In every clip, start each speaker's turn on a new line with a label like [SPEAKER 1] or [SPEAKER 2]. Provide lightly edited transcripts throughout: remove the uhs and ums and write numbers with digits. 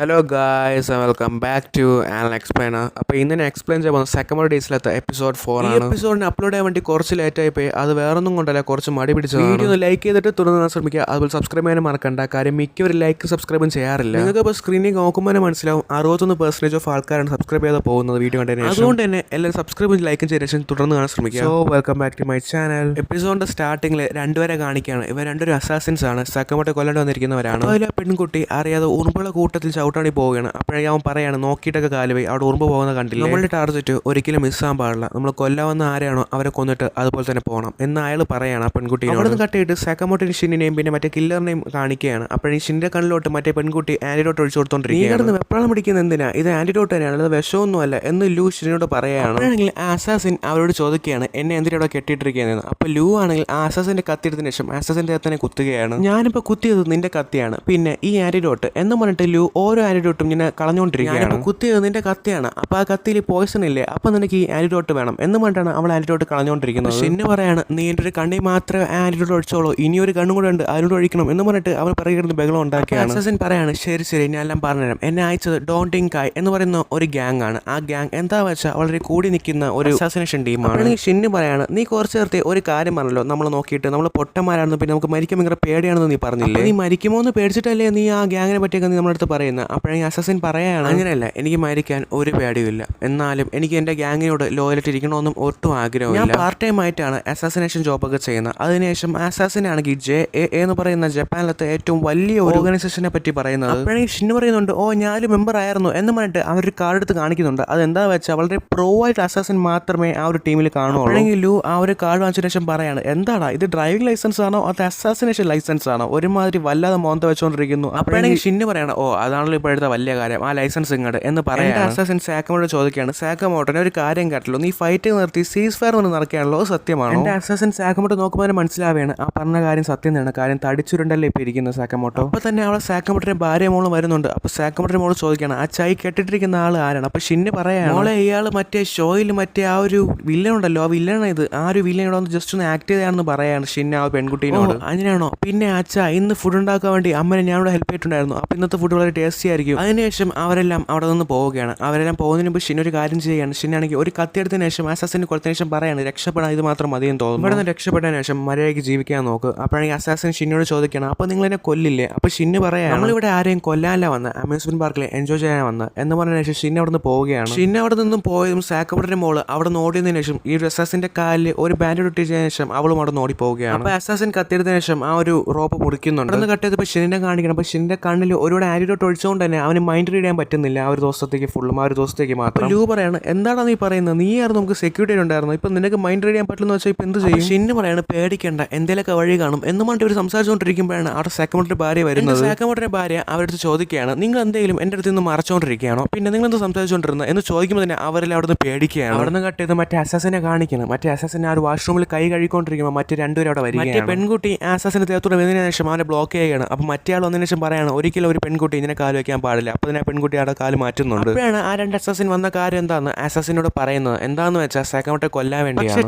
[SPEAKER 1] Hello guys welcome back to an explainer. അപ്പോൾ ഇന്ന് ഞാൻ എക്സ്പ്ലെയിൻ ചെയ്യാൻ പോകുന്നത് സെക്കൻഡ് ഡേയ്സിലത്തെ എപ്പിസോഡ് 4 ആണ്. എപ്പിസോഡിന് അപ്ലോഡ് ചെയ്യാൻ വേണ്ടി കുറച്ച് ലേറ്റായി പോയി. അത് വേറൊന്നും കൊണ്ടല്ല, കുറച്ച് മടി പിടിച്ചത്. വീഡിയോ ഒന്ന് ലൈക്ക് ചെയ്തിട്ട് തുടർന്ന് ശ്രമിക്കുക. അതുപോലെ സബ്സ്ക്രൈബ് ചെയ്യാനും മറക്കണ്ട. കാര്യം മിക്കവരും ലൈക്ക് സബ്സ്ക്രൈബും ചെയ്യാറില്ല. നിങ്ങൾക്ക് ഇപ്പോൾ സ്ക്രീനിൽ നോക്കുമ്പോൾ മനസ്സിലാവും 61% ഓഫ് ആൾക്കാരാണ് സബ്സ്ക്രൈബ് ചെയ്ത് പോകുന്നത് വീഡിയോ കണ്ടതിന്. അതുകൊണ്ട് തന്നെ എല്ലാവരും സബ്സ്ക്രൈബും ലൈക്കും ചെയ്ത ശേഷം തുടർന്ന് കാണാൻ ശ്രമിക്കുക. So welcome back to my channel. എപ്പിസോഡിന്റെ സ്റ്റാർട്ടിംഗിൽ രണ്ടുപേരെ കാണിക്കുകയാണ്. ഇവർ രണ്ടൊരു അസാസിൻസ് ആണ്, സെക്കൻഡ് കൊല്ലാണ്ട് വന്നിരിക്കുന്നവരാണ്. അതിൽ പെൺകുട്ടി അറിയാതെ ഉറുമ്പുള്ള കൂട്ടത്തിൽ ചവിട്ടാണി പോവുകയാണ്. അപ്പോഴേക്കും അവൻ പറയാണ് നോക്കിയിട്ടൊക്കെ കാലുപോയി, അവിടെ ഉറുമ്പ് പോകുന്ന കണ്ടില്ല. നമ്മളുടെ ടാർജറ്റ് ഒരിക്കലും മിസ്സാകാൻ പാടില്ല. നമ്മൾ കൊല്ലാവുന്ന ആരെയാണോ അവരെ കൊന്നിട്ട് അതുപോലെ തന്നെ പോകണം എന്ന് അയാൾ പറയാണ് ആ പെൺകുട്ടി. അവിടെ നിന്ന് കട്ടിയിട്ട് സെക്കമോട്ടിന് ഷിന്നിനെയും പിന്നെ മറ്റേ കില്ലറിനെയും കാണിക്കുകയാണ്. അപ്പോഴേ ഷിന്റെ കണ്ണിലോട്ട് മറ്റേ പെൺകുട്ടി ആന്റിഡോട്ട് ഒഴിച്ചു കൊടുത്തോണ്ടിരിക്കുകയാണ്. വെപ്രാളം പിടിക്കുന്ന എന്തിനാ, ഇത് ആന്റിഡോട്ട് തന്നെയാണ്, അത് വിഷമൊന്നും അല്ല എന്ന് ലൂ ഷിനോട് പറയുകയാണ്. ആണെങ്കിൽ അസാസിൻ അവരോട് ചോദിക്കുകയാണ് എന്നെ എന്തിനാ ഇവിടെ കെട്ടിയിട്ടിരിക്കുകയെന്ന്. അപ്പോൾ ലൂ ആണെങ്കിൽ ആ അസാസിന്റെ കത്തിയെടുത്തതിന് ശേഷം അസാസിന്റെ തന്നെ കുത്തുകയാണ്. ഞാനിപ്പോൾ കുത്തിയത് നിന്റെ കത്തിയാണ്, പിന്നെ ഈ ആന്റിഡോട്ട് എന്ന് പറഞ്ഞിട്ട് ലൂ ഓരോ ആന്റിഡോട്ടും ഇങ്ങനെ കളഞ്ഞുകൊണ്ടിരിക്കുകയാണ്. കുത്തിയത് നിന്റെ കത്തിയാണ്, അപ്പോൾ ആ കത്തിയിൽ പോയിസൺ ഇല്ലേ, അപ്പോൾ നിനക്ക് ഈ ആന്റിഡോട്ട് വേണം എന്ന് പറഞ്ഞിട്ടാണ് അവൾ ആന്റിഡോട്ട് കളഞ്ഞുകൊണ്ടിരിക്കുന്നത്. ഷിന്ന് പറയാണ് നീ എൻ്റെ ഒരു കണ്ണിൽ മാത്രമേ ആന്റിഡോട്ട് ഒഴിച്ചോളൂ, ഇനി ഒരു കണ്ണും കൂടെ ഉണ്ട് അതിനോട് ഒഴിക്കണം എന്ന് പറഞ്ഞിട്ട് അവൾ പറയുന്നത് ബഹളം ഉണ്ടാക്കിയാണ്. അസാസിൻ പറയാണ് ശരി ഞാൻ എല്ലാം പറഞ്ഞുതരാം. എന്നെ അയച്ചത് ഡോണ്ടിങ് കായ് എന്ന് പറയുന്ന ഒരു ഗ്യാങ് ആണ്. ആ ഗ്യാങ് എന്താ വെച്ചാൽ വളരെ കൂടി നിൽക്കുന്ന ഒരു അസാസിനേഷൻ ടീമാണ്. ഷിന്ന് പറയാണ് നീ കുറച്ച് നേരത്തെ ഒരു കാര്യം പറഞ്ഞല്ലോ, നമ്മൾ നോക്കിയിട്ട് നമ്മൾ പൊട്ടന്മാരാണെന്ന്, പിന്നെ നമുക്ക് മരിക്കാൻ ഭയങ്കര പേടിയാണെന്ന് നീ പറഞ്ഞില്ലേ, നീ മരിക്കുമോ എന്ന് പേടിച്ചിട്ടല്ലേ നീ ആ ഗ്യാങ്ങിനെ പറ്റിയൊക്കെ നീ നമ്മളടുത്ത് പറയുന്നത്. അപ്പോഴെങ്കിൽ അസാസിൻ പറയാണ് അങ്ങനെയല്ല, എനിക്ക് മരിക്കാൻ ഒരു പേടിയുമില്ല, എന്നാലും എനിക്ക് എൻ്റെ ഗ്യാങ്ങിനോട് ലോയലിറ്റി ഇരിക്കണമെന്നും ഒട്ടും ആഗ്രഹമില്ല. ഞാൻ പാർട്ട് ടൈം ആയിട്ടാണ് അസാസിനേഷൻ ജോബൊക്കെ ചെയ്യുന്നത്. അതിനുശേഷം അസാസിനാണെങ്കിൽ JAA എന്ന് പറയുന്ന ജപ്പാനിലത്തെ ഏറ്റവും വലിയ ഓർഗനൈസേഷനെ പറ്റി പറയുന്നത്. അപ്പോഴെങ്കിൽ ഷിന്ന് പറയുന്നുണ്ട് ഓ ഞാനൊരു മെമ്പർ ആയിരുന്നു എന്ന് പറഞ്ഞിട്ട് അവരൊരു കാർഡ് എടുത്ത് കാണിക്കുന്നുണ്ട്. അതെന്താ വെച്ചാൽ വളരെ പ്രോ ആയിട്ട് അസാസിൻ മാത്രമേ ആ ഒരു ടീമിൽ കാണുള്ളൂ. അപ്പോഴെങ്കിൽ ലൂ ആ ഒരു കാർഡ് വാങ്ങിച്ചതിന് ശേഷം പറയാണ് എന്താടാ ഇത് ഡ്രൈവിംഗ് ലൈസൻസ് ആണോ അത് അസാസിനേഷൻ ലൈസൻസ് ആണോ, ഒരുമാതിരി വല്ലാതെ മോന്ത വെച്ചുകൊണ്ടിരിക്കുന്നു. അപ്പോഴെങ്കിൽ ഷിന്ന് പറയാണ് ഓ അതാണല്ലോ ഇപ്പോഴത്തെ വലിയ കാര്യം, ആ ലൈസൻസ് ഇങ്ങോട്ട് എന്ന് പറയാം. അസാസിൻ സാക്കമോട്ടോട് ചോദിക്കുകയാണ് സാക്കമോട്ടോനെ ഒരു കാര്യം കേട്ടല്ലോ, നീ ഫൈറ്റ് നിർത്തി സീസ് ഫയർ എന്ന് നടക്കുകയാണല്ലോ, സത്യമാണോ? എൻ്റെ അസാസിൻ സാക്കമോട്ടോ നോക്കുമ്പോൾ മനസ്സിലാവുകയാണ് ആ പറഞ്ഞ കാര്യം സത്യം തന്നെയാണ്, കാര്യം തടിച്ചുരുണ്ടല്ലേ ഇപ്പോൾ ഇരിക്കുന്ന സാക്കമോട്ടോ. അപ്പോൾ തന്നെ അവളെ സാക്കമോട്ടോയുടെ ഭാര്യ മോള് വരുന്നുണ്ട്. അപ്പോൾ സാക്കമോട്ടോയുടെ മോള് ചോദിക്കുകയാണ് ആ ചൈ കെട്ടിട്ടിരിക്കുന്ന ആൾ ആരാണ്? അപ്പോൾ ഷിന്ന് പറയാണ് മോളെ ഇയാൾ മറ്റേ ഷോയിൽ മറ്റേ ആ ഒരു വില്ലൻ ഉണ്ടല്ലോ, ആ വില്ലനാണ് ഇത്, ആ ഒരു വില്ലനോട് ഒന്ന് ജസ്റ്റ് ഒന്ന് ആക്ട് ചെയ്താണെന്ന് പറയാണ് ഷിന്ന് ആ പെൺകുട്ടീനോട്. അങ്ങനെയാണോ? പിന്നെ അച്ഛാ ഇന്ന് ഫുഡ് ഉണ്ടാക്കാൻ വേണ്ടി അമ്മനെ ഞാനിവിടെ ഹെൽപ്പ് ചെയ്തിട്ടുണ്ടായിരുന്നു, അപ്പോൾ ഇന്നത്തെ ഫുഡ് വളരെ ടേസ്റ്റി ആയിരിക്കും. അതിനുശേഷം അവരെല്ലാം അവിടെ നിന്ന് പോവുകയാണ്. അവരെല്ലാം പോകുന്നതിന് മുമ്പ് ഷിൻ ഒരു കാര്യം ചെയ്യുകയാണ്. ഷിന്നാണെങ്കിൽ ഒരു കത്തിയെടുത്തതിന് ശേഷം അസാസിന് കൊടുത്തതിന് ശേഷം പറയാണ് രക്ഷപ്പെടാൻ ഇത് മാത്രം മതിയെന്ന് തോന്നുന്നു, ഇവിടെ നിന്ന് രക്ഷപ്പെട്ടതിന് ശേഷം മര്യാദയ്ക്ക് ജീവിക്കാൻ നോക്ക്. അപ്പോഴാണെങ്കിൽ അസാസിൻ ഷിന്നോട് ചോദിക്കണം അപ്പോൾ നിങ്ങൾ എന്നെ കൊല്ലില്ലേ? അപ്പോൾ ഷിന്ന് പറയാം നമ്മളിവിടെ ആരെയും കൊല്ലാനല്ല വന്ന്, അമ്യൂസ്മെന്റ് പാർക്കിൽ എൻജോയ് ചെയ്യാൻ വന്ന് എന്ന് പറഞ്ഞതിന് ശേഷം ഷിന്ന് അവിടെ നിന്ന് പോവുകയാണ്. ഷിന്ന് അവിടെ നിന്നും പോയതും സാക്കബറിന്റെ മോള് അവിടെ നിന്ന് ഓടിയതിനു ശേഷം ഈ ഒരു അസാസിന്റെ കാലിൽ ഒരു ബാൻഡ് ഒട്ടിച്ചതിന് ശേഷം അവളും അവിടെ നിന്ന് ഓടി പോവുകയാണ്. അപ്പോൾ അസാസിൻ കത്തിയെടുത്തതിന് ശേഷം ആ ഒരു റോപ്പ് മുറിക്കുന്നുണ്ട്. അവിടെ നിന്ന് കട്ട് ചെയ്തപ്പോൾ ഷിന്നിനെ കാണിക്കണം. അപ്പോൾ ഷിന്നിന്റെ കണ്ണിൽ ഒരുപാട് ആന്റിഡോട്ട് ഒഴിച്ചുകൊണ്ട് തന്നെ അവന് മൈൻഡ് റീഡ് ചെയ്യാൻ പറ്റുന്നില്ല ആ ഒരു ദിവസത്തേക്ക് ഫുള്ളും, ആ ഒരു ദിവസത്തേക്ക് മാത്രം. ലൂ പറയാണ് എന്താണ് നീ പറയുന്നത്, നീ ആയിരുന്നു നമുക്ക് സെക്യൂരിറ്റി ഉണ്ടായിരുന്നു, ഇപ്പം നിനക്ക് മൈൻഡ് റീഡ് ചെയ്യാൻ പറ്റുന്ന വെച്ചാൽ ഇപ്പം എന്ത് ചെയ്യും? ഷിന്ന് പറയാണ് പേടിക്കേണ്ട എന്തെങ്കിലുമൊക്കെ വഴി കാണും എന്ന് പറഞ്ഞിട്ട് ഇവർ സംസാരിച്ചുകൊണ്ടിരിക്കുമ്പോഴാണ് അവിടെ സാക്കമോട്ടോയുടെ ഭാര്യ വരുന്നത്. സാക്കമോട്ടോയുടെ ഭാര്യ അവരുടെ ചോദിക്കുകയാണ് നിങ്ങൾ എന്തെങ്കിലും എൻ്റെ അടുത്ത് നിന്ന് മറച്ചുകൊണ്ടിരിക്കുകയാണോ, പിന്നെ നിങ്ങൾ എന്ത് സംസാരിച്ചുകൊണ്ടിരുന്നത് എന്ന് ചോദിക്കുമ്പോൾ തന്നെ അവരെല്ലാം അവിടെ നിന്ന് പേടിക്കുകയാണ്. അവിടെ നിന്ന് കട്ട് ചെയ്ത് മറ്റേ അസാസിനെ കാണിക്കണം. മറ്റേ അസാസിനെ ആ ഒരു വാഷ്റൂമിൽ കൈ കഴുകിക്കൊണ്ടിരിക്കുമ്പോൾ മറ്റേ രണ്ടുപേരും അവിടെ വരികയാണ്. മറ്റേ പെൺകുട്ടി അസാസിന്റെ ദേഹത്തോടെ വരുന്നതിന് ശേഷം അവനെ ബ്ലോക്ക് ചെയ്യുകയാണ്. അപ്പോൾ മറ്റേ ആൾ വന്നതിന് ശേഷം പറയാണ് ഒരിക്കലും ഒരു പെൺകുട്ടി ഇങ്ങനെ കാല് വയ്ക്കാൻ പാടില്ല. അപ്പോൾ തന്നെ പെൺകുട്ടി അവിടെ കാല് മാറ്റുന്നുണ്ട്. അപ്പോഴാണ് ആ രണ്ട് അസാസിൻ വന്ന കാര്യം എന്താണെന്ന് അസാസിനോട് പറയുന്നത്. എന്താണെന്ന് വെച്ചാൽ സാക്കമോട്ടോയെ കൊല്ലാൻ വേണ്ടിയാണ്. പക്ഷേ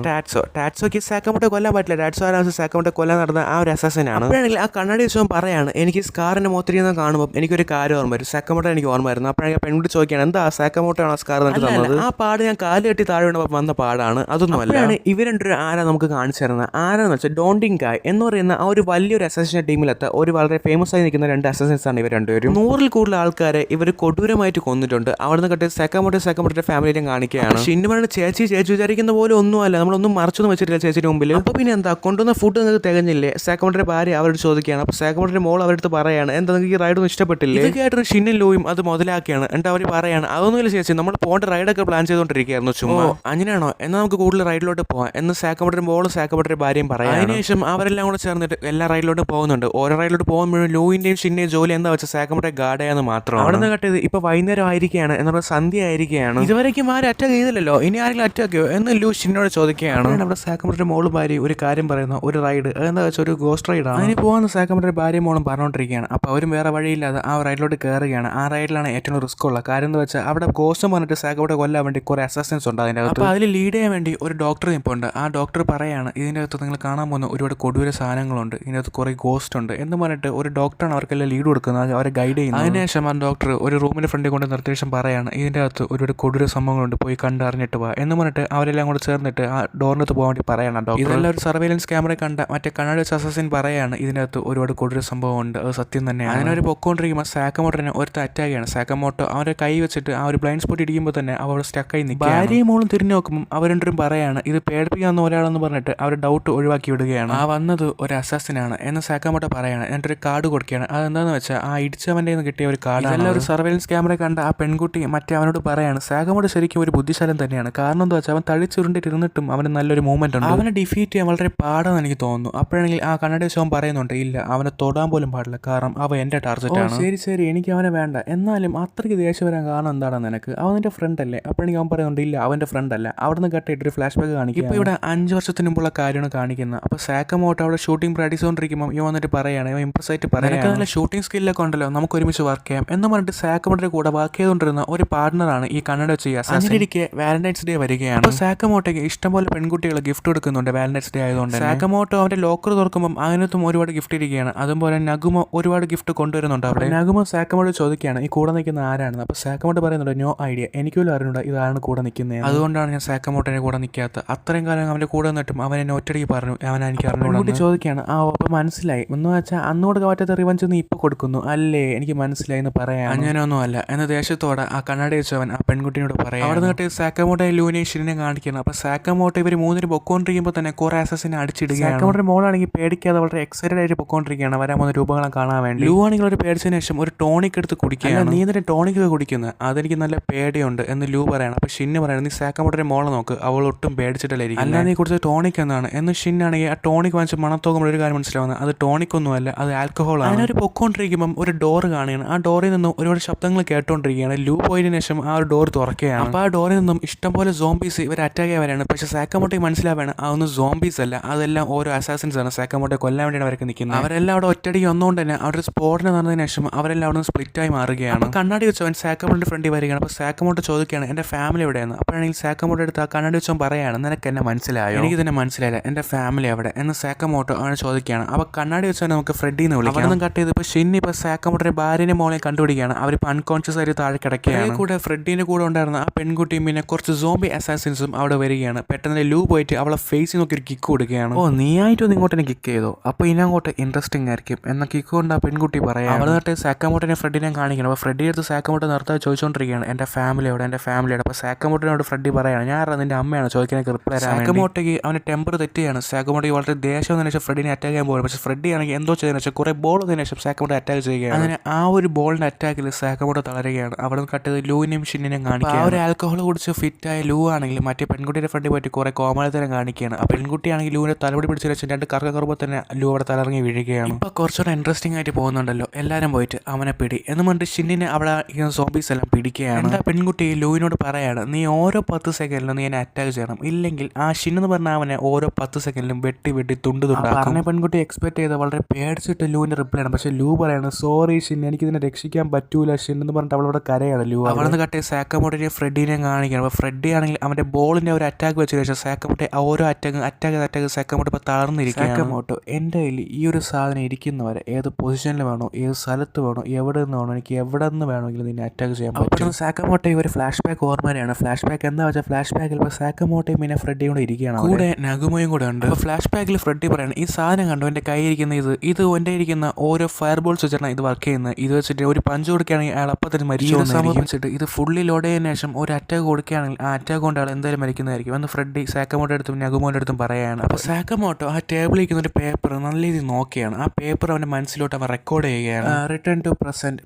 [SPEAKER 1] ടാറ്റ്സോക്ക് സാക്കമോട്ടോയെ കൊല്ലാൻ പറ്റില്ല. ടാറ്റ്സോ ആരാണ് സാക്കമോട്ടോയെ കൊല്ലാൻ നടന്ന ആ ഒരു അസാസിനാണ്. അപ്പോഴാണെങ്കിൽ ആ കണ്ണാടി വെച്ചവൻ പറയാണ് എനിക്ക് സ്കാറിന്റെ മോത്തിരിയെന്ന് കാണുമ്പോൾ എനിക്കൊരു കാര്യം ഓർമ്മ വരും, സാക്കമോട്ടോ എനിക്ക് ഓർമ്മ വരുന്നു. അപ്പോഴാണെങ്കിൽ പെൺകുട്ടി ചോദിക്കുകയാണ് എന്താ സാക്കമോട്ടോ ആണ് സ്കാർ എന്നിട്ട് തന്നത്? ആ പാട് ഞാൻ കാല് കെട്ടി താഴെ വീണപ്പോൾ വന്ന പാടാണ്, അതൊന്നും അല്ല. ഇവർ രണ്ടൊരു ആരാ നമുക്ക് കാണിച്ചു തരുന്നത്. ആരാന്ന് വെച്ചാൽ ഡോണ്ടിങ് കായ് എന്ന് പറയുന്ന ആ ഒരു വലിയൊരു അസാസിൻ ടീമിലെത്ത ഒരു വളരെ ഫേമസ് ആയി നിൽക്കുന്ന രണ്ട് അസാസിൻസ് ആണ് ഇവർ രണ്ടുപേരും. 100-ൽ കൂടുതൽ ആൾക്കാരെ ഇവർ കൊടൂരമായിട്ട് കൊന്നിട്ടുണ്ട്. അവിടുന്ന് കട്ടി സാക്കമോട്ടോയുടെ ഫാമിലിയും കാണിക്കുകയാണ്. ഷിന്ന് പറഞ്ഞ ചേച്ചി വിചാരിക്കുന്ന പോലെ ഒന്നുമല്ല, നമ്മളൊന്നും മറച്ചൊന്നും വെച്ചിട്ടില്ല ചേച്ചിയുടെ മുമ്പിൽ. അപ്പോൾ പിന്നെ എന്താ കൊണ്ടുവന്ന ഫുഡ് നിങ്ങൾക്ക് തികഞ്ഞില്ലേ? സാക്കമോട്ടോയുടെ ഭാര്യ അവരോട് ചോദിക്കുകയാണ്. അപ്പോൾ സാക്കമോട്ടോയുടെ മോൾ അവരുടെ പറയാണ് എന്താ നിങ്ങൾക്ക് ഈ റൈഡൊന്നും ഇഷ്ടപ്പെട്ടില്ലേ? ഇതൊക്കെ ആയിട്ട് ഷിന്നും ലൂയും അത് മുതലാക്കിയാണ്. എന്നിട്ട് അവർ പറയാണ് അതൊന്നുമില്ല ചേച്ചി, നമ്മൾ പോകേണ്ട റൈഡൊക്കെ പ്ലാൻ ചെയ്തുകൊണ്ടിരിക്കുകയായിരുന്നു ചുമ്മാ. അങ്ങനെയാണോ, എന്നാൽ നമുക്ക് കൂടുതൽ റൈഡിലോട്ട് പോകാം എന്ന് സാക്കമോട്ടോയുടെ മോളും സാക്കമോട്ടോയുടെ ഭാര്യയും പറയാം. അതിനുശേഷം അവരെല്ലാം കൂടെ ചേർന്നിട്ട് എല്ലാ റൈഡിലോട്ട് പോകുന്നുണ്ട്. ഓരോ റൈഡിലോട്ട് പോകുമ്പോഴും ലൂവിന്റെയും ഷിന്റെയും ജോലി എന്താ വെച്ചാൽ സാക്കമോട്ടോയെ ഗാർഡ് ചെയ്യാന്ന് മാത്രം. അവിടെ നിന്ന് കട്ടത് ഇപ്പൊ വൈകുന്നേരം ആയിരിക്കുകയാണ് എന്നുള്ള സന്ധ്യ ആയിരിക്കുകയാണ്. ഇതുവരെയ്ക്കും ആരും അറ്റാക്ക് ചെയ്തില്ലല്ലോ, ഇനി ആരെങ്കിലും അറ്റാക്ക് ചെയ്യോ എന്ന് ലൂ ഷിന്നോട് ചോദിക്കുകയാണ്. അവിടെ സാക്കമോട്ടോയുടെ മോളും ഭാര്യ ഒരു കാര്യം പറയുന്ന ഒരു റൈഡ് എന്താ വെച്ചാൽ ഒരു ഗോസ്റ്റ് റൈഡാണ്. അതിന് പോകാന്ന് സാക്കമോട്ടോയുടെ ഭാര്യ മോളും പറഞ്ഞുകൊണ്ടിരിക്കുകയാണ്. അപ്പോൾ അവരും വേറെ വഴിയില്ലാതെ ആ റൈഡിലോട്ട് കയറുകയാണ്. ആ റൈഡിലാണ് ഏറ്റവും റിസ്ക് ഉള്ള കാര്യം എന്ന് വെച്ചാൽ അവിടെ ഗോസ്റ്റ് പറഞ്ഞിട്ട് സാക്കമോട്ടോ കൊല്ലാൻ വേണ്ടി കുറെ അസാസിൻസ് ഉണ്ട് അതിൻ്റെ അകത്ത്. അപ്പോൾ അതിൽ ലീഡ് ചെയ്യാൻ വേണ്ടി ഒരു ഡോക്ടർ ഇപ്പോൾ ഉണ്ട്. ആ ഡോക്ടർ പറയാണ് ഇതിൻ്റെ അകത്ത് നിങ്ങൾ കാണാൻ പോകുന്ന ഒരുപാട് കൊടൂര സാധനങ്ങളുണ്ട്, ഇതിനകത്ത് കുറേ ഗോസ്റ്റ് ഉണ്ട് എന്ന് പറഞ്ഞിട്ട് ഒരു ഡോക്ടറാണ് അവർക്കെല്ലാം ലീഡ് കൊടുക്കുന്നത്, അവരെ ഗൈഡ് ചെയ്യുന്നത്. അതിനുശേഷം ആ ഡോക്ടർ ഒരു റൂമിന്റെ ഫ്രണ്ടിൽ കൊണ്ട് നിർത്തിയ ശേഷം പറയാണ് ഇതിന്റെ അകത്ത് ഒരുപാട് കൊടൂര സംഭവങ്ങളുണ്ട്, പോയി കണ്ടറിഞ്ഞിട്ട് വാ എന്ന് പറഞ്ഞിട്ട് അവരെല്ലാം കൂടെ ചേർന്നിട്ട് ആ ഡോറിനകത്ത് പോകാൻ വേണ്ടി പറയണം ഡോക്ടർ. ഇതെല്ലാം ഒരു സർവൈലൻസ് ക്യാമറ കണ്ട മറ്റേ കണ്ണാടി അസസിൻ പറയാണ് ഇതിന്റെ അകത്ത് ഒരുപാട് കൊടൂര സംഭവമുണ്ട്, അത് സത്യം തന്നെയാണ്. അങ്ങനെ അവർ പൊക്കോണ്ടിരിക്കുമ്പോൾ സാക്കമോട്ടോനെ ഒരുത്ത അറ്റാക്ക് ചെയ്യണം. സാക്കമോട്ടോ അവരുടെ കൈ വെച്ചിട്ട് ആ ഒരു ബ്ലൈൻഡ് സ്പോട്ട് ഇടിക്കുമ്പോൾ തന്നെ അവിടെ സ്റ്റക്കായി നിൽക്കുക. ഭാര്യയും മോളും തിരിഞ്ഞു നോക്കുമ്പോൾ അവർ രണ്ടും പറയാണ് ഇത് പേടിപ്പിക്കാവുന്ന ഒരാളെന്ന് പറഞ്ഞിട്ട് അവർ ഡൗട്ട് ഒഴിവാക്കി വിടുകയാണ്. ആ വന്നത് ഒരു അസാസിനാണ് എന്ന് സാക്കമോട്ടോ പറയാണ്. എന്നിട്ടൊരു കാർഡ് കൊടുക്കുകയാണ്. അതെന്താണെന്ന് വെച്ചാൽ ആ ഇടിച്ചവൻ്റെ നിന്ന് കിട്ടിയ ഒരു കാർഡ്. ഇതെല്ലാം ഒരു സർവൈലൻസ് ക്യാമറ കണ്ട ആ പെൺകുട്ടി മറ്റേ അവനോട് പറയാണ് സാക്കമോട്ടോ ശരിക്കും ഒരു ബുദ്ധിശാലം തന്നെയാണ്. കാരണം എന്താ വെച്ചാൽ അവൻ തടിച്ചുരുണ്ടിട്ടിരുന്നിട്ടും അവന് നല്ലൊരു മൂവ്മെന്റ് ഉണ്ട്. അവനെ ഡിഫീറ്റ് ചെയ്യാൻ വളരെ പാടാന്ന് എനിക്ക് തോന്നുന്നു. അപ്പോഴെങ്കിൽ ആ കണ്ണാടി വെച്ചവൻ പറയുന്നുണ്ട് ഇല്ല അവനെ തൊടാൻ പോലും പാടില്ല, കാരണം അവൻ എൻ്റെ ടാർഗറ്റ് ആണ്. ശരി ശരി എനിക്ക് അവനെ വേണ്ട, എന്നാലും അത്രയ്ക്ക് ദേഷ്യം വരാൻ കാരണം എന്താണെന്ന് നിനക്ക്, അവൻ്റെ ഫ്രണ്ട് അല്ലേ? അപ്പോഴെങ്കിൽ അവൻ പറയുന്നുണ്ട് ഇല്ല അവൻ്റെ ഫ്രണ്ട് അല്ല. അവിടെ നിന്ന് കട്ടിട്ടൊരു ഫ്ലാഷ് ബാക്ക് കാണിക്കും. ഇപ്പോൾ ഇവിടെ 5 വർഷത്തിന് മുമ്പുള്ള കാര്യമാണ് കാണിക്കുന്നത്. അപ്പോൾ സാക്കമോട്ടോ അവിടെ ഷൂട്ടിംഗ് പ്രാക്ടീസ് കൊണ്ടിരിക്കുമ്പോൾ ഇവൻ വന്നിട്ട് പറയാണ്, ഇവൻ ഇംപ്രസ് ആയിട്ട് പറയാം എനിക്ക് നല്ല ഷൂട്ടിംഗ് സ്കില്ലൊക്കെ ഉണ്ടല്ലോ, നമുക്ക് ഒരുമിച്ച് വർക്ക് ചെയ്യാം എന്ന് പറഞ്ഞിട്ട് സാക്കമോട്ടോയുടെ കൂടെ വർക്ക് ചെയ്തുകൊണ്ടിരുന്ന ഒരു പാർട്ണറാണ് ഈ കണ്ണട ചെയ്യുക. അങ്ങനെയിരിക്കെ വാലന്റൈൻസ് ഡേ വരികയാണ്. അപ്പോൾ സാക്കമോട്ടോയ്ക്ക് ഇഷ്ടംപോലെ പെൺകുട്ടികൾ ഗിഫ്റ്റ് കൊടുക്കുന്നുണ്ട് വാലന്റൈൻസ് ഡേ ആയതുകൊണ്ട്. സാക്കമോട്ടോ അവൻ്റെ ലോക്കർ തുറക്കുമ്പോൾ അതിനകത്തും ഒരുപാട് ഗിഫ്റ്റ് ഇരിക്കുകയാണ്. അതുപോലെ നഗുമോ ഒരുപാട് ഗിഫ്റ്റ് കൊണ്ടുവരുന്നുണ്ട് അവിടെ. നഗുമോ സാക്കമോട്ടോ ചോദിക്കുകയാണ് ഈ കൂടെ നിൽക്കുന്ന ആരാണെന്ന്. അപ്പോൾ സാക്കമോട്ടോ പറയുന്നുണ്ട് നോ ഐഡിയ, എനിക്കൊരു അറിഞ്ഞൂടാ ഇതാണ് കൂടെ നിൽക്കുന്നത്, അതുകൊണ്ടാണ് ഞാൻ സാക്കമോട്ടോനെ കൂടെ നിൽക്കാത്തത്. അത്രയും കാലം അവൻ്റെ കൂടെ നിന്നിട്ടും അവൻ എന്നെ ഒറ്റടിക്ക് പറഞ്ഞു അവൻ എനിക്ക് അറിഞ്ഞൂടാ. ചോദിക്കുകയാണ് ആ അപ്പോൾ മനസ്സിലായി എന്ന് വെച്ചാൽ അന്ന് കൊടുക്കാൻ പറ്റാത്ത റിവഞ്ച് നീ ഇപ്പോൾ കൊടുക്കുന്നു അല്ലേ, എനിക്ക് മനസ്സിലായി എന്ന് പറയാം. അങ്ങനെയൊന്നും അല്ല എന്ന ദേഷ്യത്തോടെ ആ കണ്ണാടി വെച്ചവൻ ആ പെൺകുട്ടിയോട് പറയാം. അവിടെ നിന്നിട്ട് സാക്കമോട്ടോ ലൂനയും ഷിനെ കാണിക്കണം. അപ്പോൾ സാക്കമോട്ടോ ഇവർ മൂന്നിന് പൊക്കോണ്ടിരിക്കുമ്പോൾ തന്നെ കുറേ അസസിനെ അടിച്ചിടുകയാണ്. സാക്കമോട്ടോ മോളാണെങ്കിൽ പേടിക്കാതെ വളരെ എക്സൈറ്റഡ് ആയിട്ട് പൊക്കോണ്ടിരിക്കുകയാണ് വരാൻ പോകുന്ന രൂപങ്ങളെ കാണാൻ വേണ്ടി. ലൂ ആണെങ്കിൽ ഒരു പേടിച്ചതിന് ശേഷം ഒരു ടോണിക് എടുത്ത് കുടിക്കുകയാണ്. നീ എന്നിട്ട് ടോണിക് കുടിക്കുന്നത് അതെനിക്ക് നല്ല പേടിയുണ്ട് എന്ന് ലൂ പറയണം. അപ്പോൾ ഷിന്ന് പറയണം നീ സാക്കമോട്ടോയുടെ മോളെ നോക്ക്, അവൾ ഒട്ടും പേടിച്ചിട്ടല്ലായിരിക്കും, അല്ല നീ കുടിച്ച ടോണിക് എന്നാണ്. എന്ന് ഷിന്നാണെങ്കിൽ ആ ടോണിക് വാങ്ങിച്ച് മണത്തോക്കുമ്പോൾ ഒരു കാര്യം മനസ്സിലാവുന്നത് അത് ടോണിക് ഒന്നുമല്ല, അത് ആൽക്കഹോൾ ആണ്. അതിനൊരു പൊക്കോണ്ടിരിക്കുമ്പം ഒരു ഡോർ കാണുകയാണ്. ആ ഡോറിൽ നിന്നും ഒരുപാട് ശബ്ദങ്ങൾ കേട്ടോണ്ടിരിക്കുകയാണ്. ലൂ പോയതിനു ശേഷം ആ ഒരു ഡോർ തുറക്കുകയാണ്. അപ്പോൾ ആ ഡോറിൽ നിന്നും ഇഷ്ടംപോലെ സോംബീസ് ഇവർ അറ്റാക്ക് ചെയ്യാൻ. പക്ഷേ സാക്കമോട്ടോയ്ക്ക് മനസ്സിലാവാണ് അതൊന്നും സോംബീസ് അല്ല, അതെല്ലാം ഓരോ അസാസിൻസ് ആണ് സാക്കമോട്ടോയെ കൊല്ലാൻ വേണ്ടിയാണ് അവരൊക്കെ നിൽക്കുന്നത്. അവരെല്ലാം അവിടെ ഒറ്റടിക്ക് വന്നുകൊണ്ട് തന്നെ അവിടെ സ്പോട്ടിന് നടന്നതിന് ശേഷം അവരെല്ലാം അവിടെ നിന്ന് സ്പ്ലിറ്റായി മാറുകയാണ്. കണ്ണാടി വെച്ചവൻ സാക്കമോട്ടോയുടെ ഫ്രണ്ടിൽ വരികയാണ്. അപ്പോൾ സാക്കമോട്ടോ ചോദിക്കുകയാണ് എൻ്റെ ഫാമിലി എവിടെയാണ്. അപ്പോഴാണെങ്കിൽ സാക്കമോട്ടോ എടുത്ത് ആ കണ്ണാടി വെച്ചവൻ പറയാണ് നിനക്ക് എന്നെ മനസ്സിലായോ? എനിക്ക് തന്നെ മനസ്സിലായില്ല, എൻ്റെ ഫാമിലി എവിടെ എന്ന് സാക്കമോട്ടോ അവനെ ചോദിക്കുകയാണ്. അപ്പോൾ കണ്ണാടി വെച്ചവൻ നമുക്ക് ഫ്രെഡി എന്ന് വിളിക്കാം. അവിടെ നിന്ന് കട്ട് ചെയ്ത് ഇപ്പോൾ ഷിൻ ഇപ്പോൾ സാക്കമോട്ടോയുടെ ഭാര്യനെ മോളെ കണ്ടുപിടിക്കുകയാണ്. അവരിപ്പോൾ അൺകോൺഷ്യസ് ആയിട്ട് താഴെ കിടക്കുകയാണ്. കൂടെ ഫ്രെഡിൻ്റെ കൂടെ ഉണ്ടായിരുന്ന ആ പെൺകുട്ടിയും പിന്നെ കുറച്ച് സോംബി അസാസിൻസും അവിടെ വരികയാണ്. പെട്ടെന്ന് ലൂ പോയിട്ട് അവളെ ഫേസിൽ നോക്കി ഒരു കിക്ക് കൊടുക്കുകയാണ്. ഓ നീ ആയിട്ടൊന്നും ഇങ്ങോട്ട് തന്നെ കിക്ക് ചെയ്തോ, അപ്പോൾ ഇനി അങ്ങോട്ട് ഇൻട്രസ്റ്റിംഗ് ആയിരിക്കും എന്ന കിക്ക് കൊണ്ട് ആ പെൺകുട്ടി പറയാം. അവിടെ നിന്നിട്ട് സാക്കമോട്ടോനെ ഫ്രെഡിനെ കാണിക്കണം. അപ്പോൾ ഫ്രെഡി അടുത്ത് സാക്കമോട്ടോ നിർത്താതെ ചോദിച്ചുകൊണ്ടിരിക്കുകയാണ് എൻ്റെ ഫാമിലി എവിടെ, എൻ്റെ ഫാമിലി എവിടെ. അപ്പോൾ സാക്കമോട്ടോനോട് ഫ്രെഡി പറയാണ് ഞാൻ നിൻ്റെ അമ്മയാണ് ചോദിക്കാനൊക്കെ റിപ്ലൈ. സാക്കമോട്ടോയ്ക്ക് അവൻ്റെ ടെമ്പർ തെറ്റിയാണ്. സാക്കമോട്ടോയ്ക്ക് വളരെ ദേഷ്യം വന്നതിന് ശേഷം ഫ്രെഡിനെ അറ്റാക്ക് ചെയ്യാൻ പോകും. പക്ഷേ ഫ്രെഡി ആണെങ്കിൽ എന്തോ ചെയ്തതിനു ശേഷം കുറേ ബോൾ വന്നതിന് ശേഷം സാക്കമോട്ടോ അറ്റാക്ക് ചെയ്യുകയാണ്. അങ്ങനെ ആ ഒരു ബോളിൻ്റെ അറ്റാക്കിൽ സാക്കമോട്ടോ തളരുകയാണ്. അവിടെ നിന്ന് കട്ട് ചെയ്ത് ലൂവിനെയും ഷിന്നിനെയും കാണിക്കുക. ആ ഒരു ആൽക്കഹോൾ കുടിച്ച് ഫിറ്റായ ലൂ ആണെങ്കിൽ മറ്റേ പെൺകുട്ടിയുടെ ഫ്രണ്ടിൽ പോയിട്ട് കുറേ കോമാളിത്തരം കാണിക്കുകയാണ്. ആ പെൺകുട്ടിയാണെങ്കിൽ ലൂവിനെ തലമുടി പിടിച്ച് വെച്ച് രണ്ട് കറക്ക കറുമ്പോൾ തന്നെ ലൂ അവിടെ തലറങ്ങി വീഴുകയാണ്. ഇപ്പോൾ കുറച്ചുകൂടെ ഇൻട്രസ്റ്റിംഗ് ആയിട്ട് പോകുന്നുണ്ടല്ലോ, എല്ലാവരും പോയിട്ട് അവനെ പിടി എന്ന് പറഞ്ഞിട്ട് ഷിന്നിനെ അവിടെ സോംബീസ് എല്ലാം പിടിക്കുകയാണ്. എന്താ പെൺകുട്ടി ലൂവിനോട് പറയാണ് നീ ഓരോ 10 സെക്കൻഡിലും നീ എന്നെ അറ്റാക്ക് ചെയ്യണം, ഇല്ലെങ്കിൽ ആ ഷിൻ എന്ന് പറഞ്ഞാൽ അവനെ ഓരോ 10 സെക്കൻഡിലും വെട്ടി തുണ്ട് തുണ്ടാക്കും. പറഞ്ഞ പെൺകുട്ടി എക്സ്പെക്ട് ചെയ്ത് വളരെ പേടിച്ചിട്ട് ലൂവിൻ്റെ റിപ്ലൈ ആണ്. പക്ഷേ ലൂ പറയാണ് സോറി ഷിൻ എനിക്കിതിനെ രക്ഷിക്കാൻ പറ്റൂല ഷിൻ എന്ന് പറഞ്ഞിട്ട് അവളോട് കരയാണ്. ലൂ അവിടെ നിന്ന് കട്ടെ സാക്കമോട്ടോയെ ഫ്രെഡിനെ കാണിക്കണം. അപ്പോൾ ഫ്രെഡി ആണെങ്കിൽ അവൻ്റെ ബോളിൻ്റെ ഒരു അറ്റാക്ക് വെച്ചതിന് ശേഷം സാക്കമോട്ടോ ഓരോ അറ്റാക്ക് സാക്കമോട്ടോ ഇപ്പോൾ തളർന്നിരിക്കും. സാക്കമോട്ടോ എൻ്റെ കയ്യിൽ ഈ ഒരു സാധനം ഇരിക്കുന്നവരെ ഏത് പൊസിഷനിൽ വേണോ, ഏത് സ്ഥലത്ത് വേണോ, എവിടെ നിന്ന് വേണോ, എനിക്ക് എവിടെ നിന്ന് വേണമെങ്കിലും നിന്നെ അറ്റാക്ക് ചെയ്യാൻ പറ്റും. സാക്കമോട്ടോ ഒരു ഫ്ലാഷ് ബാക്ക് ഓർമ്മയാണ്. ഫ്ലാഷ് ബാക്ക് എന്താ വെച്ചാൽ ഫ്ലാഷ് ബാക്കിൽ ഇപ്പോൾ സാക്കമോട്ടോയും പിന്നെ ഫ്രെഡിയും കൂടെ ഇരിക്കുകയാണ്. കൂടെ നഗുമോയും കൂടെ ഉണ്ട്. അപ്പോൾ ഫ്ലാഷ് ബാക്കിൽ ഫ്രെഡി പറയാണ് ഈ സാധനം കണ്ടോ എൻ്റെ കൈ ഇരിക്കുന്ന ഇത് എൻ്റെ ഇരിക്കുന്ന ഓരോ ഫയർ ബോൾസ് വെച്ചിട്ടാണ് ഇത് വർക്ക് ചെയ്യുന്നത്. ഇത് വെച്ചിട്ട് ഒരു പഞ്ച് കൊടുക്കുകയാണെങ്കിൽ അയാൾ അപ്പത്തിന് മരിച്ചു സംഭവിച്ചിട്ട് ഇത് ഫുള്ളി ലോഡ് ചെയ്തതിന് ശേഷം ഒരു അറ്റാക്ക് കൊടുക്കുകയാണെങ്കിൽ ആ അറ്റാക്ക് കൊണ്ട് ആൾ എന്തായാലും മരിക്കുന്നതായിരിക്കും എന്ന് ഫ്രെഡി സാക്കമോട്ടോ അടുത്തും നഗുമോൻ്റെ അടുത്തും പറയുകയാണ്. അപ്പോൾ സാക്കമോട്ടോ ആ ടേബിളിൽ ഇരിക്കുന്ന ഒരു പേപ്പർ നല്ല രീതിയിൽ നോക്കിയാണ്. ആ പേപ്പർ അവൻ്റെ മനസ്സിലോട്ട് അവൻ റെക്കോർഡ് ചെയ്യുകയാണ്. റിട്ടേൺ ടു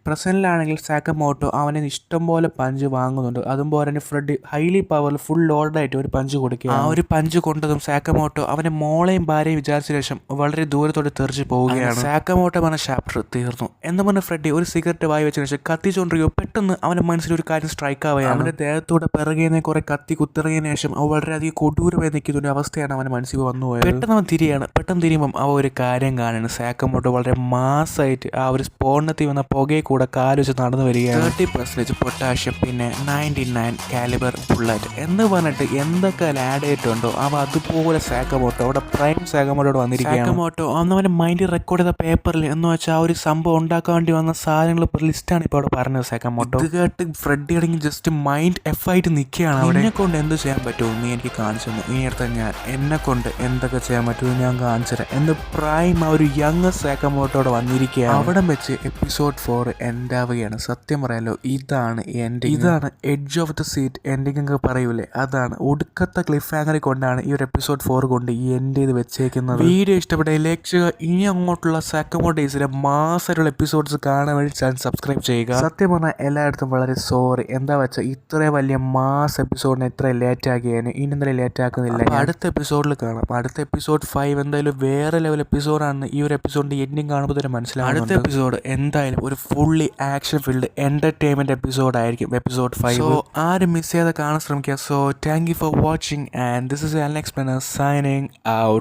[SPEAKER 1] പ്രസൻറ്റിലാണെങ്കിൽ സാക്കമോട്ടോ അവനെ ഇഷ്ടംപോലെ പഞ്ച് വാങ്ങുന്നുണ്ട്. അതുപോലെ തന്നെ ഫ്രെഡി ഹൈലി പവറിൽ ഫുൾ ലോഡായിട്ട് ഒരു പഞ്ച് കൊടുക്കുക. ആ ഒരു പഞ്ച് കൊണ്ടതും സാക്കമോട്ടോ അവൻ്റെ മോളെയും ഭാര്യയും വിചാരിച്ച ശേഷം വളരെ ദൂരത്തോട്ട് തെറിച്ച് പോവുകയാണ്. സാക്കമോട്ടോ പറഞ്ഞ ചാപ്റ്റർ തീർന്നു എന്ന് പറഞ്ഞ ഫ്രെഡി ഒരു സിഗരറ്റ് വായി വെച്ചതിന് ശേഷം കത്തിച്ചുകൊണ്ടിരിക്കുകയോ പെട്ടെന്ന് അവൻ്റെ മനസ്സിൽ ഒരു കാര്യം സ്ട്രൈക്ക് ആവുകയാണ്. അവൻ്റെ ദേഹത്തോടെ പിറകിൽ കുറെ കത്തി കുത്തിറങ്ങിയതിനു ശേഷം അവ വളരെയധികം കൊടൂരമായി നിൽക്കുന്ന ഒരു അവസ്ഥയാണ് അവൻ്റെ മനസ്സിൽ വന്നുപോയത്. പെട്ടെന്ന് അവൻ തിരിയാണ്. പെട്ടെന്ന് തിരിയുമ്പം അവ ഒരു കാര്യം കാണുന്നു. സാക്കമോട്ടോ വളരെ മാസമായിട്ട് ആ ഒരു സ്പോണിനെത്തി വന്ന പുകയെ കൂടെ കാല് വെച്ച് നടന്നു വരികയാണ്. 30% പൊട്ടാഷ്യം പിന്നെ 99 കാലിബർ ബുള്ളറ്റ് എന്ന് പറഞ്ഞിട്ട് എന്തൊക്കെ ആഡ് ചെയ്തിട്ടുണ്ടോ അവ അതുപോലെ സാക്കമോട്ടോ അവിടെ പ്രൈം സാക്കമോട്ടോട് വന്നിരിക്കുകയാണ്. സാക്കമോട്ടോ അന്ന് അവൻ്റെ മൈൻഡിൽ റെക്കോർഡ് ചെയ്ത പേപ്പറിൽ എന്ന് വെച്ചാൽ ആ ഒരു സംഭവം ഉണ്ടാക്കാൻ വേണ്ടി വന്ന സാധനം കാര്യങ്ങൾ ഇപ്പോൾ ലിസ്റ്റാണ് ഇപ്പോൾ അവിടെ പറഞ്ഞത് സക്കാമോട്ടോ. ഇത് കേട്ട് ഫ്രെഡി ആണെങ്കിൽ ജസ്റ്റ് മൈൻഡ് എഫായിട്ട് നിൽക്കുകയാണ് അവിടെ. എന്നെ കൊണ്ട് എന്ത് ചെയ്യാൻ പറ്റുമോ നീ എനിക്ക് കാണിച്ചു തന്നു. ഇനി അടുത്ത ഞാൻ എന്നെ കൊണ്ട് എന്തൊക്കെ ചെയ്യാൻ പറ്റുമോ ഞാൻ കാണിച്ചു തരാം എന്ന് പ്രൈം ആ ഒരു യങ് സക്കാമോട്ടോടെ വന്നിരിക്കുകയാണ്. അവിടെ വെച്ച് എപ്പിസോഡ് 4 എൻഡ് ആവുകയാണ്. സത്യം പറയാലോ ഇതാണ് edge of the seat ending പറയൂലേ, അതാണ് ഒടുക്കത്തെ ക്ലിഫ് ഹാങ്ങറിൽ കൊണ്ടാണ് ഈ ഒരു എപ്പിസോഡ് 4 കൊണ്ട് ഈ എൻഡ് ചെയ്ത് വെച്ചേക്കുന്നത്. വീഡിയോ ഇഷ്ടപ്പെട്ട ലൈക്ക് ചെയ്യുക. ഇനി അങ്ങോട്ടുള്ള സക്കാമോട്ടോ ഡേയ്സിലെ മാസമായിട്ടുള്ള എപ്പിസോഡ്സ് കാണാൻ വേണ്ടി ചാനൽ സബ്സ്ക്രൈബ് ചെയ്യുക. സത്യം പറഞ്ഞാൽ എല്ലായിടത്തും വളരെ സോറി. എന്താ വെച്ചാൽ ഇത്രയും വലിയ മാസ് എപ്പിസോഡിന് ഇത്ര ലേറ്റ് ആക്കിയേനെ, ഇനി എന്തായാലും ലേറ്റ് ആക്കുന്നില്ല. അടുത്ത എപ്പിസോഡിൽ കാണാം. അടുത്ത എപ്പിസോഡ് 5 എന്തായാലും വേറെ ലെവൽ എപ്പിസോഡാണ്. ഈ ഒരു എപ്പിസോഡിന്റെ എൻഡിങ് കാണുമ്പോൾ തന്നെ മനസ്സിലാവും. അടുത്ത എപ്പിസോഡ് എന്തായാലും ഒരു fully action field entertainment episode ആയിരിക്കും എപ്പിസോഡ് 5. സോ ആരും മിസ് ചെയ്യാതെ കാണാൻ ശ്രമിക്കുക. So thank you for watching and this is an explainer signing out.